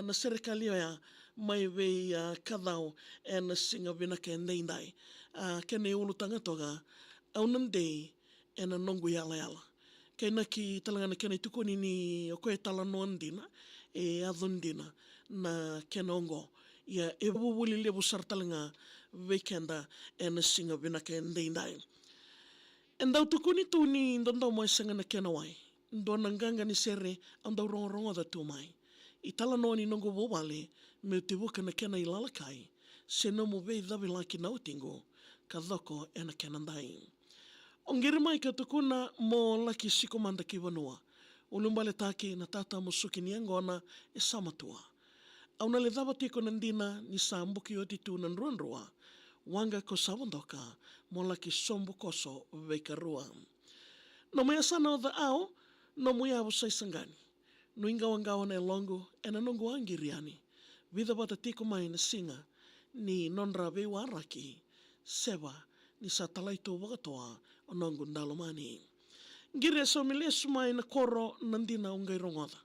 na serikali ya mai vei kadau e na singa vina ke ndai kene ulu tanga toga au nandei e na nongu yala yala. Kei na ki talanga na kene tukuni ni o koe tala noandina e adundina na kene ongo ia e wuwuli lebu sartalanga weekenda e na singa vina ke ndai. Endau tukuni tu ni ndondau mai sanga na kena wai. Ndo nanganga ni sere andau rongo da tu mai. I tala noa ni nongo wawale me te wuka na kena i lalakai. Se no mo vei dhawi laki na utingo ka dhoko e na kena ndai. Ongeri mai ka tukuna mo laki sikomanda ki wanua. Ulumbale take na tata musuki ni angona e samatua. Au na le dhawa tiko nandina ni sa mbuki o titu nan ruanrua. Wanga ko sawandoka mo laki sombu koso veikarua. No mea sana o the ao, no mea awu saisangani. No ingawangawa na longo e na nongo angiriani. Vida wata tiko mai na singa ni nonra vewa araki. Sewa ni sa talaito wakatoa o nongo ndalomani. Ngire so milesu mai na koro nandina ungai rongoda.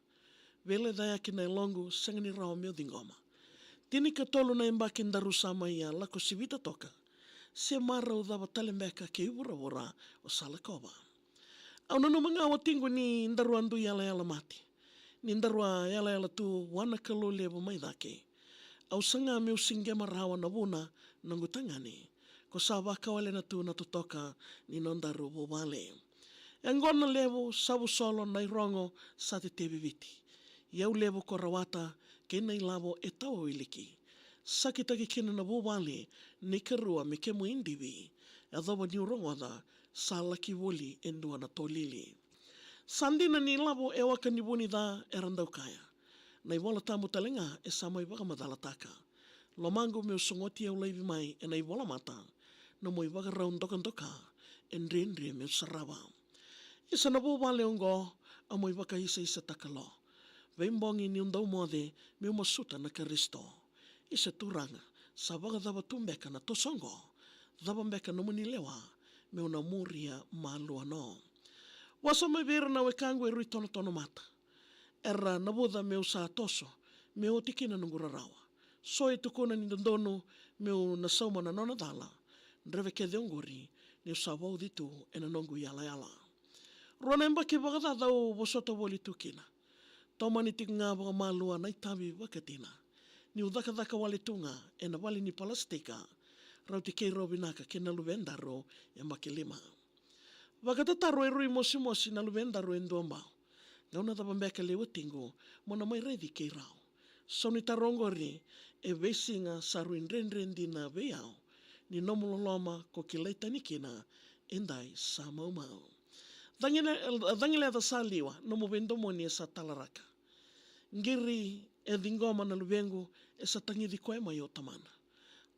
Vele daya ki na longo sangani rao meo dingoma. Tini ka tolu na imbaki ndarusama ia lako sivita toka. Se mara o dhawa talembeka ke iwurawura o salakoba. Au nanu mga awatingo ni ndaruandu yala yala mati. Ni ndarua yala yala tu wana kalo levo mai dhake. Au sanga meu singema rawa na wuna nangu tangani. Ko sawa kawale na tu na tutoka ni nondaru wawale. Ngona levo sabu solo na irongo sa te te viviti. Iau levo ko rawata ke nei lavo e tau iliki. Sakitaki kena na wawale ni karua me ke muindiwi. E dhawa ni urongoda sa laki woli e ndua na tolili. Sandina ni lavo e waka ni wuni dha e randau kaya. Nei wala tamu talenga e samai waka madala taka. Lomango meu songoti au leivi mai e nei wala mata. Na moi waka raun dokandoka e ndre meu sarawa. Isa na wawale ongo a moi waka isa takalo. Veimbongi ni undau mode meu masuta na karisto. Isa turanga sa waka dhawa tumbeka na tosongo. Dhawa mbeka no muni lewa meu na muria malua no. Wasa mai vera na wekangu e rui tono mata. Era na wudha meu sa toso meu tikina nungura rawa. So e tukuna ni ndonu meu na sauma na nona dala. Nreve ke deongori ni sa wau ditu e na nongu yala yala. Rona emba ke wakata dhau wasoto woli tukina. Tomani tik ngā waka malua nai tawi wakatina. Ni udhaka wale tunga e na wale ni palastika. Rau te kei robinaka ke na luwendaro e makilima. Wakatataro e rui mosi na luwendaro e nduambao. Ngauna dhapambeka lewa tingo mona mai reidi kei rau. Soni tarongori e vesinga saru inrenrendi na veiao. Ni nomuloloma ko ki leitanikina endai sa maumau. Dhangile da sa liwa no mo vendomoni e sa talaraka. Ngiri e dingoma na luwengu e sa tangidi koe mai o tamana.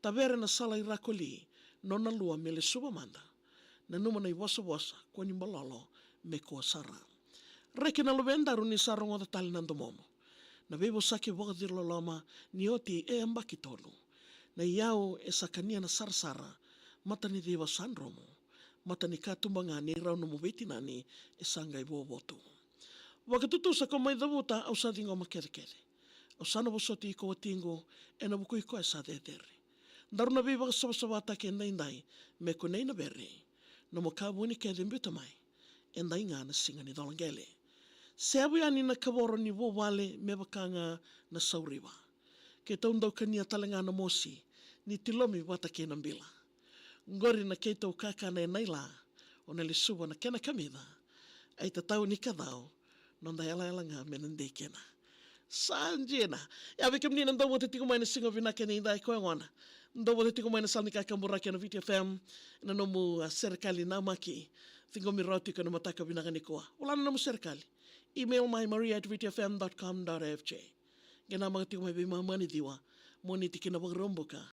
Tavere na sala i rakoli no na lua mele subamanda. Na numa na i wasa kwa ni malolo me kua sara. Reke na luwendaru ni sarongo da tali nando momo. Na bebo sake wakadir loloma ni oti e ambaki tolu. Na iau e sakania na sarsara mata ni dewa sanromo. Mata ni katumbanga ni rau no muveti nani e sangai wowotu. Wakatutu sa ko mai dhavuta au sa dingo makere. Au sana wasoti i ko watingo e na buku i ko e sa dedere. Ndaru na viva ka sabasabata ke ndai me ko nei na bere. No mo kabuni ke dhimbuta mai. E ndai ngā na singa ni dolangele. Se abu yani na kaworo ni wawale me wakanga na sauriwa. Ke taundau kania talenga na mosi ni tilomi wata ke na mbila. Ngori na kei tau kakana e naila o na le suwa na kena kamida. Ai tatau ni kadau nonda yala ngā menandei kena. Sanjena. Ya vike menina ndau wate tiko mai na singa vina kena indai koe ngona. Ndau wate tiko mai na salnika kambura kena VTFM. Na nomu serikali na maki. Tingo mi rau tiko na mataka vina kani koa. Ulana nomu serikali. Email my maria@vtfm.com.fj. Gena mga tiko mai bima mani diwa. Moni tiki na wagromboka.